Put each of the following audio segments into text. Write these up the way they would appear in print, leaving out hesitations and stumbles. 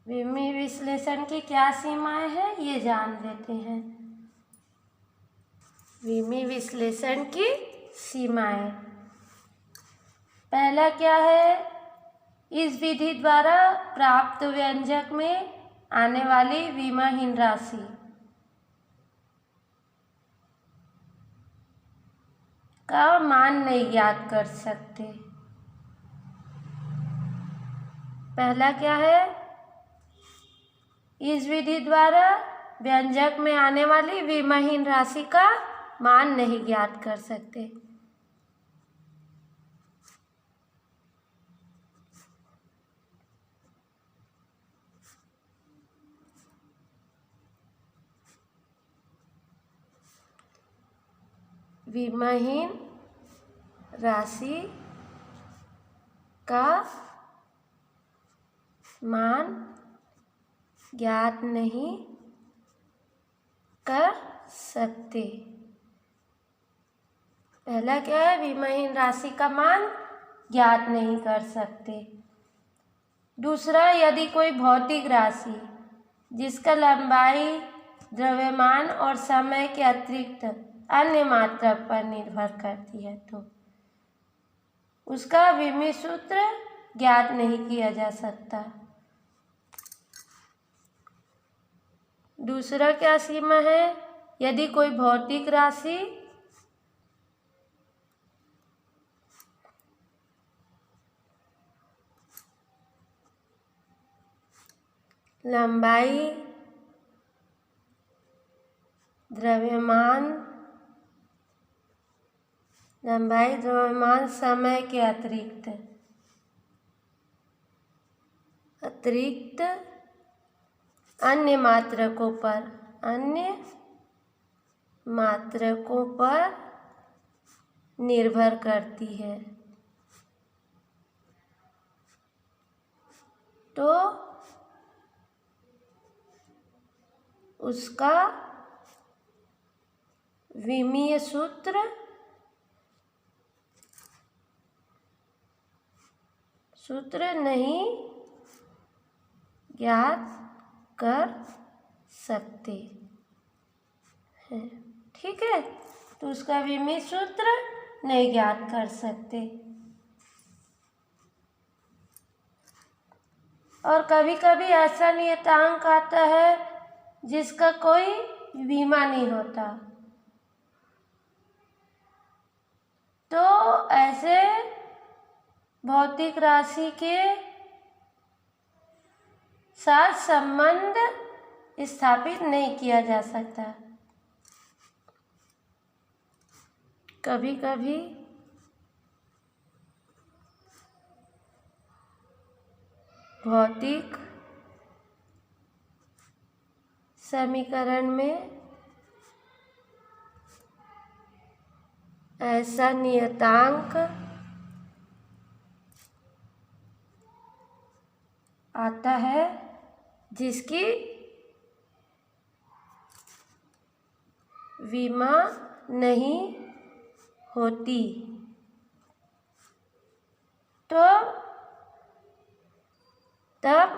विमीय विश्लेषण की क्या सीमाएं हैं ये जान लेते हैं। विमीय विश्लेषण की सीमाएं, पहला क्या है, इस विधि द्वारा प्राप्त व्यंजक में आने वाली विमाहीन राशि का मान नहीं ज्ञात कर सकते। पहला क्या है, इस विधि द्वारा व्यंजक में आने वाली विमाहीन राशि का मान नहीं ज्ञात कर सकते। विमाहीन राशि का मान ज्ञात नहीं कर सकते। पहला क्या है, विमाहीन राशि का मान ज्ञात नहीं कर सकते। दूसरा, यदि कोई भौतिक राशि जिसका लंबाई, द्रव्यमान और समय के अतिरिक्त अन्य मात्रा पर निर्भर करती है तो उसका विमीय सूत्र ज्ञात नहीं किया जा सकता। दूसरा क्या सीमा है, यदि कोई भौतिक राशि लंबाई, द्रव्यमान, समय के अतिरिक्त अन्य मात्रकों पर निर्भर करती है तो उसका विमीय सूत्र नहीं ज्ञात कर सकते हैं। ठीक है, तो उसका विमीय सूत्र नहीं ज्ञात कर सकते। और कभी कभी ऐसा नियतांक आता है जिसका कोई विमा नहीं होता, तो ऐसे भौतिक राशि के साथ संबंध स्थापित नहीं किया जा सकता। कभी कभी भौतिक समीकरण में ऐसा नियतांक आता है जिसकी विमा नहीं होती, तो तब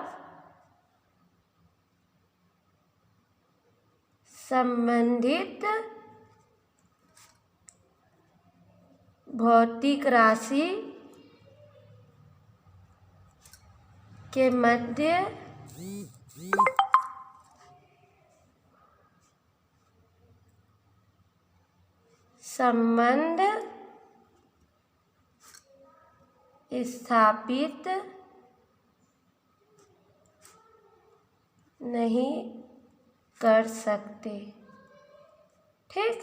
संबंधित भौतिक राशि के मध्य संबंध स्थापित नहीं कर सकते। ठीक,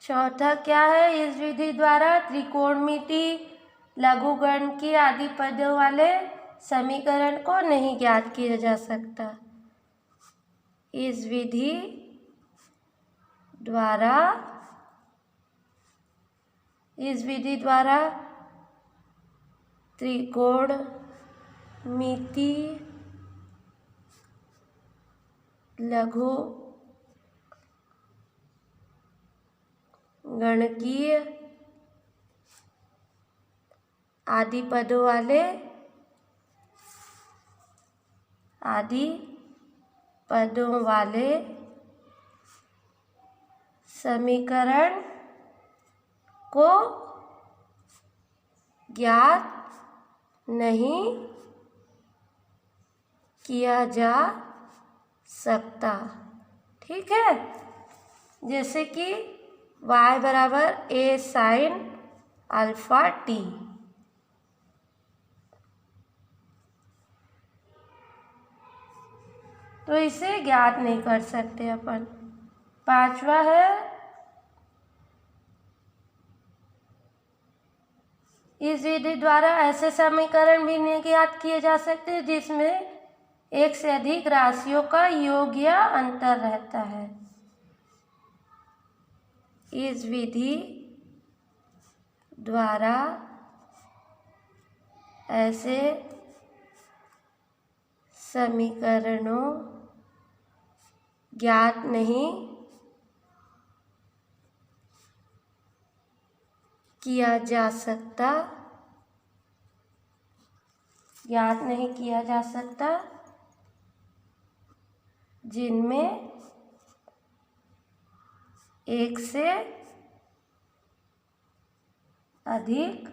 चौथा क्या है, इस विधि द्वारा त्रिकोणमिति, लघुगणकीय आदि पदों वाले समीकरण को नहीं ज्ञात किया जा सकता। इस विधि द्वारा त्रिकोणमिति, लघु गणकीय आदि पदों वाले समीकरण को ज्ञात नहीं किया जा सकता। ठीक है, जैसे कि y बराबर a sin अल्फा t। तो इसे ज्ञात नहीं कर सकते अपन। पांचवा है, इस विधि द्वारा ऐसे समीकरण भी नहीं ज्ञात किए जा सकते जिसमें एक से अधिक राशियों का योग या अंतर रहता है। इस विधि द्वारा ऐसे समीकरणों ज्ञात नहीं किया जा सकता जिनमें एक से अधिक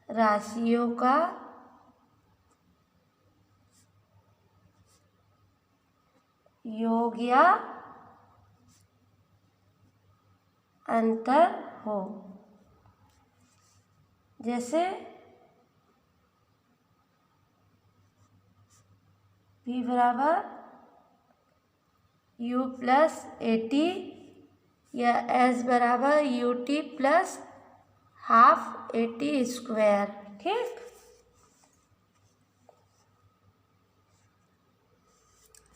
राशियों का योग या अंतर हो। जैसे v बराबर u प्लस AT या s बराबर UT plus half AT square. ठीक,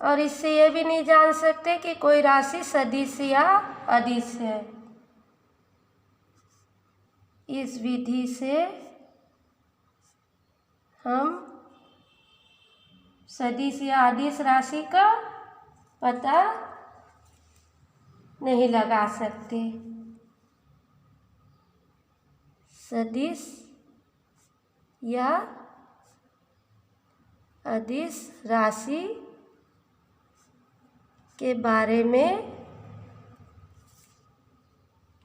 और इससे ये भी नहीं जान सकते कि कोई राशि सदिश या अदिश है। इस विधि से हम सदिश या अदिश राशि का पता नहीं लगा सकते। सदिश या अदिश राशि के बारे में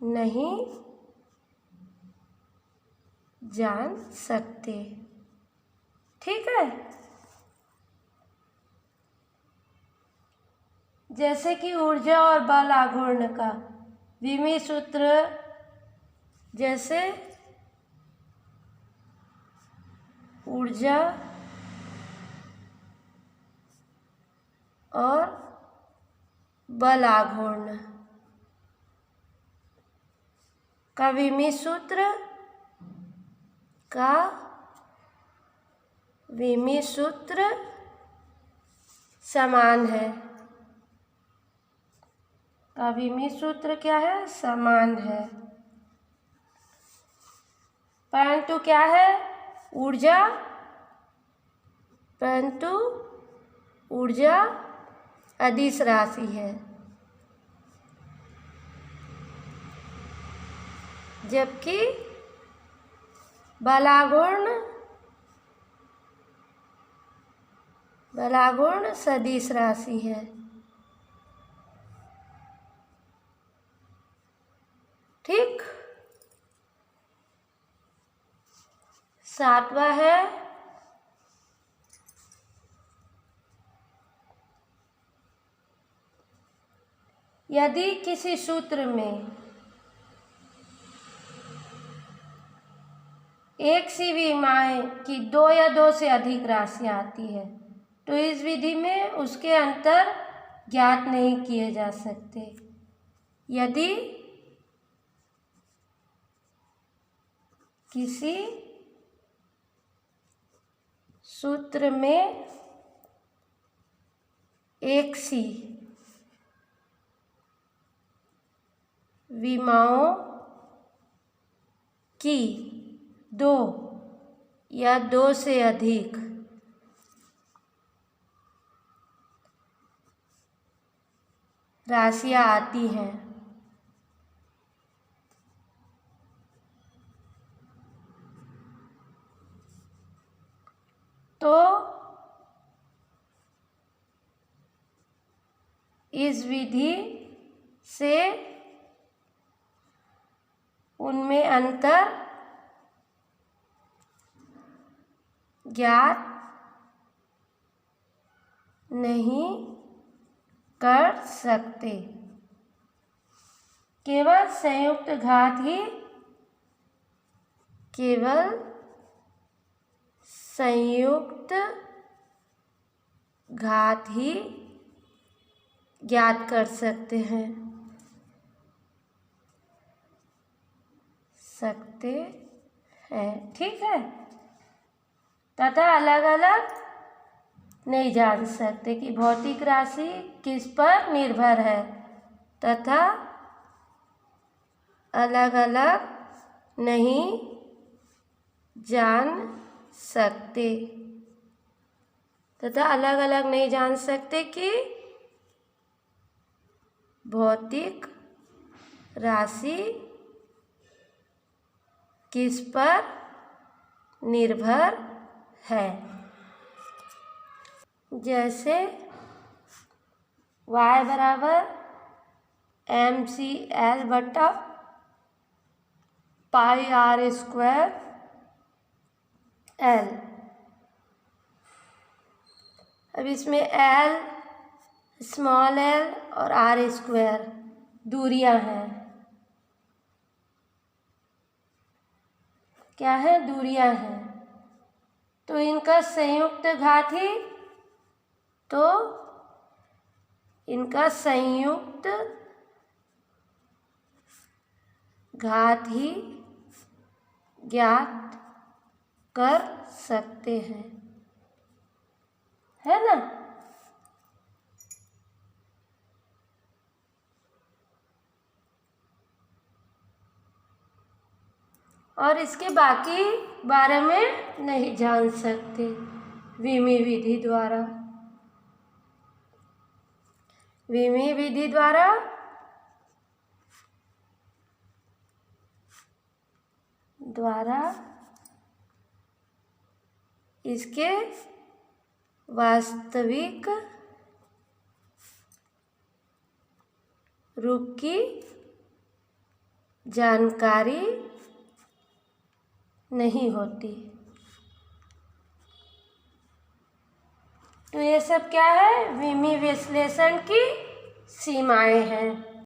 नहीं जान सकते। ठीक है, जैसे कि ऊर्जा और बल आघूर्ण का विमीय सूत्र, जैसे ऊर्जा और बल आघूर्ण का विमीय सूत्र समान है। का विमीय सूत्र क्या है? समान है। परंतु क्या है? ऊर्जा अदिश राशि है, जबकि बलागुण सदिश राशि है। ठीक, सातवां है यदि किसी सूत्र में एक सी विमाएं की दो या दो से अधिक राशियां आती है तो इस विधि में उसके अंतर ज्ञात नहीं किए जा सकते। यदि किसी सूत्र में एक सी विमाओं की दो या दो से अधिक राशियां आती हैं तो इस विधि से उनमें अंतर ज्ञात नहीं कर सकते। केवल संयुक्त घात ही ज्ञात कर सकते हैं ठीक है। तथा अलग अलग नहीं जान सकते कि भौतिक राशि किस पर निर्भर है, तथा अलग अलग नहीं जान सकते कि भौतिक राशि किस पर निर्भर है। जैसे y बराबर mcl बटा पाई r स्क्वायर l। अब इसमें l, स्मॉल l और r स्क्वायर दूरियां हैं। क्या है? दूरियां हैं। तो इनका संयुक्त घात ही ज्ञात कर सकते हैं, है ना। और इसके बाकी बारे में नहीं जान सकते विमी विधि द्वारा इसके वास्तविक रूप की जानकारी नहीं होती। तो ये सब क्या है? विमी विश्लेषण की सीमाएं हैं।